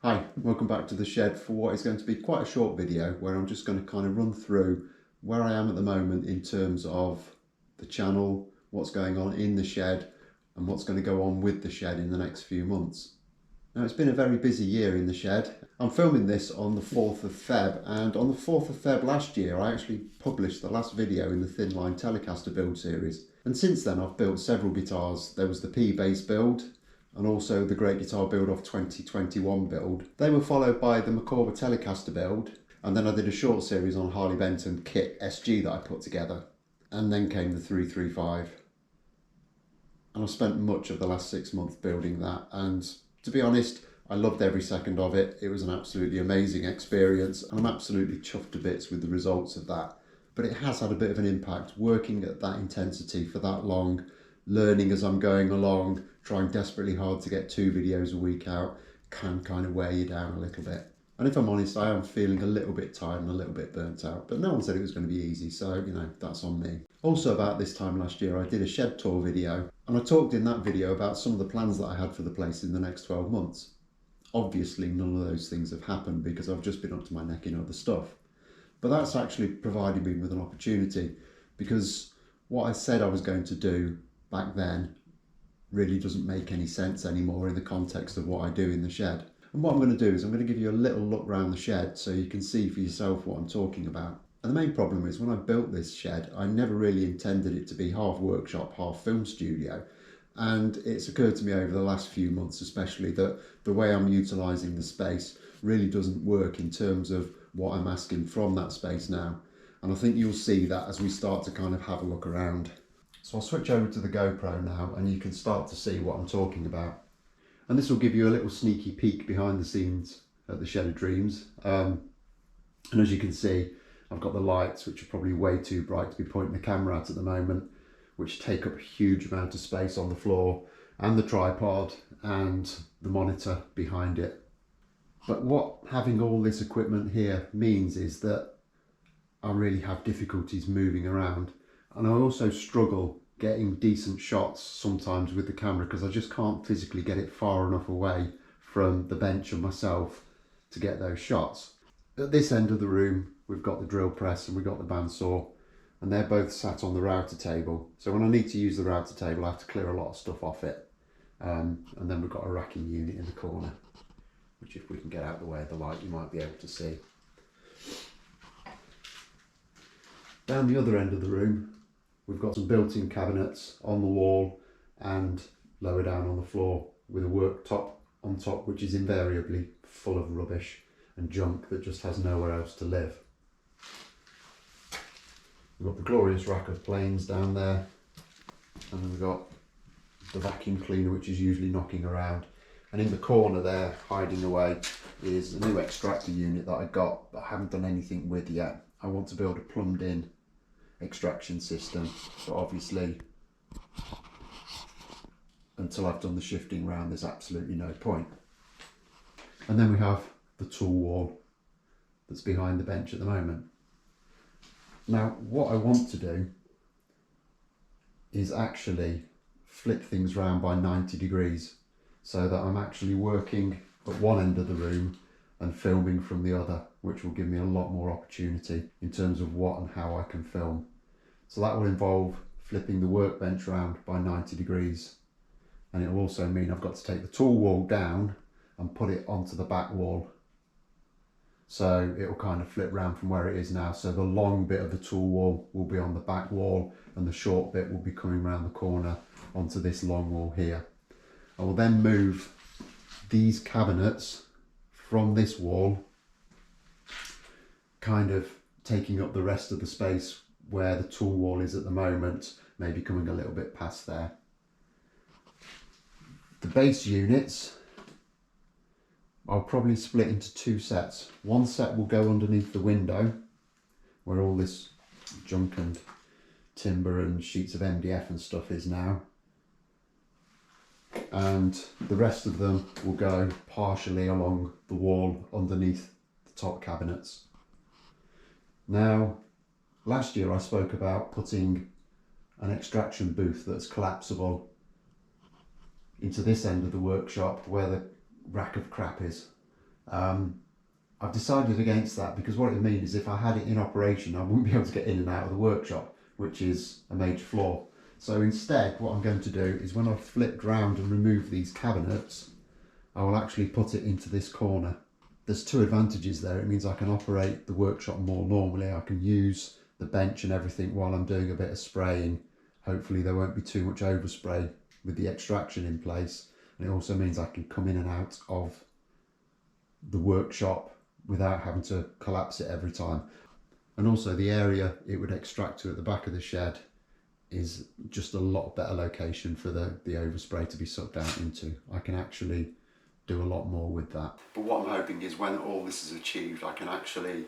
Hi, welcome back to the shed for what is going to be quite a short video where I'm just going to kind of run through where I am at the moment in terms of the channel, what's going on in the shed and what's going to go on with the shed in the next few months. Now it's been a very busy year in the shed. I'm filming this on the 4th of Feb, and on the 4th of Feb last year I actually published the last video in the Thin Line Telecaster build series, and since then I've built several guitars. There was the P-Bass build and also the Great Guitar Build Off 2021 build. They were followed by the Micawber Telecaster build, and then I did a short series on Harley Benton Kit SG that I put together, and then came the 335. And I've spent much of the last 6 months building that, and to be honest, I loved every second of it. It was an absolutely amazing experience, and I'm absolutely chuffed to bits with the results of that. But it has had a bit of an impact working at that intensity for that long, learning as I'm going along, trying desperately hard to get 2 videos a week out, can kind of wear you down a little bit. And if I'm honest, I am feeling a little bit tired and a little bit burnt out, but no one said it was going to be easy, so you know, that's on me. Also about this time last year, I did a shed tour video, and I talked in that video about some of the plans that I had for the place in the next 12 months. Obviously, none of those things have happened because I've just been up to my neck in other stuff. But that's actually provided me with an opportunity, because what I said I was going to do back then really doesn't make any sense anymore in the context of what I do in the shed. And what I'm going to do is I'm going to give you a little look around the shed so you can see for yourself what I'm talking about. And the main problem is when I built this shed, I never really intended it to be half workshop, half film studio. And it's occurred to me over the last few months especially that the way I'm utilising the space really doesn't work in terms of what I'm asking from that space now. And I think you'll see that as we start to kind of have a look around. So I'll switch over to the GoPro now and you can start to see what I'm talking about. And this will give you a little sneaky peek behind the scenes at the Shed of Dreams. And as you can see, I've got the lights, which are probably way too bright to be pointing the camera at the moment, which take up a huge amount of space on the floor, and the tripod and the monitor behind it. But what having all this equipment here means is that I really have difficulties moving around, and I also struggle getting decent shots sometimes with the camera because I just can't physically get it far enough away from the bench and myself to get those shots. At this end of the room we've got the drill press and we've got the bandsaw, and they're both sat on the router table, so when I need to use the router table I have to clear a lot of stuff off it. And then we've got a racking unit in the corner, which if we can get out of the way of the light you might be able to see. Down the other end of the room we've got some built-in cabinets on the wall and lower down on the floor with a worktop on top, which is invariably full of rubbish and junk that just has nowhere else to live. We've got the glorious rack of planes down there, and then we've got the vacuum cleaner, which is usually knocking around. And in the corner there, hiding away, is a new extractor unit that I got but I haven't done anything with yet. I want to build a plumbed in extraction system, but obviously until I've done the shifting round there's absolutely no point. And then we have the tool wall that's behind the bench at the moment. Now what I want to do is actually flip things round by 90 degrees so that I'm actually working at one end of the room and filming from the other, which will give me a lot more opportunity in terms of what and how I can film. So that will involve flipping the workbench round by 90 degrees, and it will also mean I've got to take the tool wall down and put it onto the back wall. So it will kind of flip round from where it is now, so the long bit of the tool wall will be on the back wall and the short bit will be coming around the corner onto this long wall here. I will then move these cabinets from this wall, kind of taking up the rest of the space where the tool wall is at the moment, maybe coming a little bit past there. The base units I'll probably split into 2 sets. One set will go underneath the window where all this junk and timber and sheets of MDF and stuff is now, and the rest of them will go partially along the wall underneath the top cabinets. Now last year I spoke about putting an extraction booth that's collapsible into this end of the workshop where the rack of crap is. I've decided against that because what it means is if I had it in operation, I wouldn't be able to get in and out of the workshop, which is a major flaw. So instead, what I'm going to do is when I've flipped round and removed these cabinets, I will actually put it into this corner. There's two advantages there. It means I can operate the workshop more normally. I can use the bench and everything while I'm doing a bit of spraying. Hopefully there won't be too much overspray with the extraction in place. And it also means I can come in and out of the workshop without having to collapse it every time. And also the area it would extract to at the back of the shed is just a lot better location for the overspray to be sucked out into. I can actually do a lot more with that. But what I'm hoping is when all this is achieved, I can actually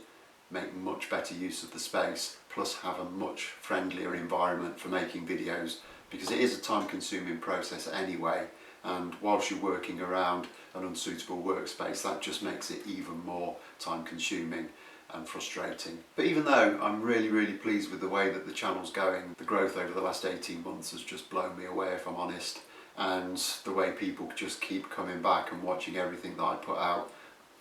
make much better use of the space, plus have a much friendlier environment for making videos, because it is a time-consuming process anyway, and whilst you're working around an unsuitable workspace, that just makes it even more time-consuming and frustrating. But even though I'm really pleased with the way that the channel's going, the growth over the last 18 months has just blown me away, if I'm honest, and the way people just keep coming back and watching everything that I put out,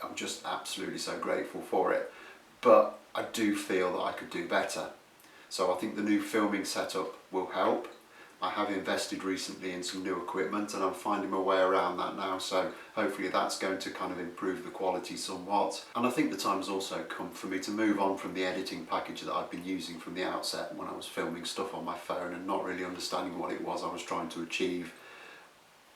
I'm just absolutely so grateful for it. But I do feel that I could do better. So I think the new filming setup will help. I have invested recently in some new equipment and I'm finding my way around that now, so hopefully that's going to kind of improve the quality somewhat. And I think the time has also come for me to move on from the editing package that I've been using from the outset when I was filming stuff on my phone and not really understanding what it was I was trying to achieve.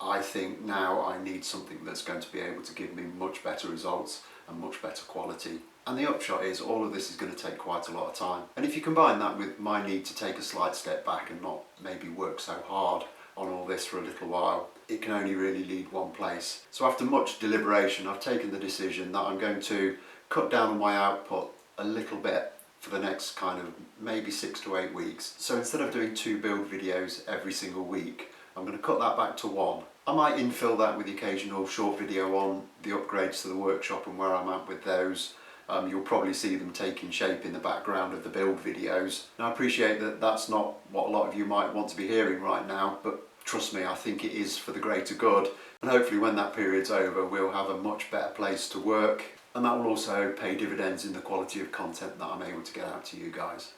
I think now I need something that's going to be able to give me much better results and much better quality. And the upshot is all of this is going to take quite a lot of time. And if you combine that with my need to take a slight step back and not maybe work so hard on all this for a little while, it can only really lead one place. So after much deliberation, I've taken the decision that I'm going to cut down on my output a little bit for the next kind of maybe 6 to 8 weeks. So instead of doing 2 build videos every single week, I'm going to cut that back to 1. I might infill that with the occasional short video on the upgrades to the workshop and where I'm at with those. You'll probably see them taking shape in the background of the build videos. Now I appreciate that that's not what a lot of you might want to be hearing right now, but trust me, I think it is for the greater good. And hopefully when that period's over, we'll have a much better place to work. And that will also pay dividends in the quality of content that I'm able to get out to you guys.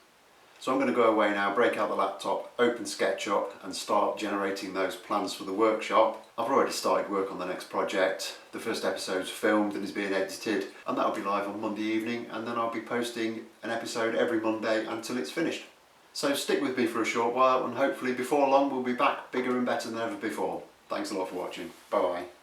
So I'm going to go away now, break out the laptop, open SketchUp and start generating those plans for the workshop. I've already started work on the next project. The first episode's filmed and is being edited, and that'll be live on Monday evening, and then I'll be posting an episode every Monday until it's finished. So stick with me for a short while and hopefully before long we'll be back bigger and better than ever before. Thanks a lot for watching. Bye bye.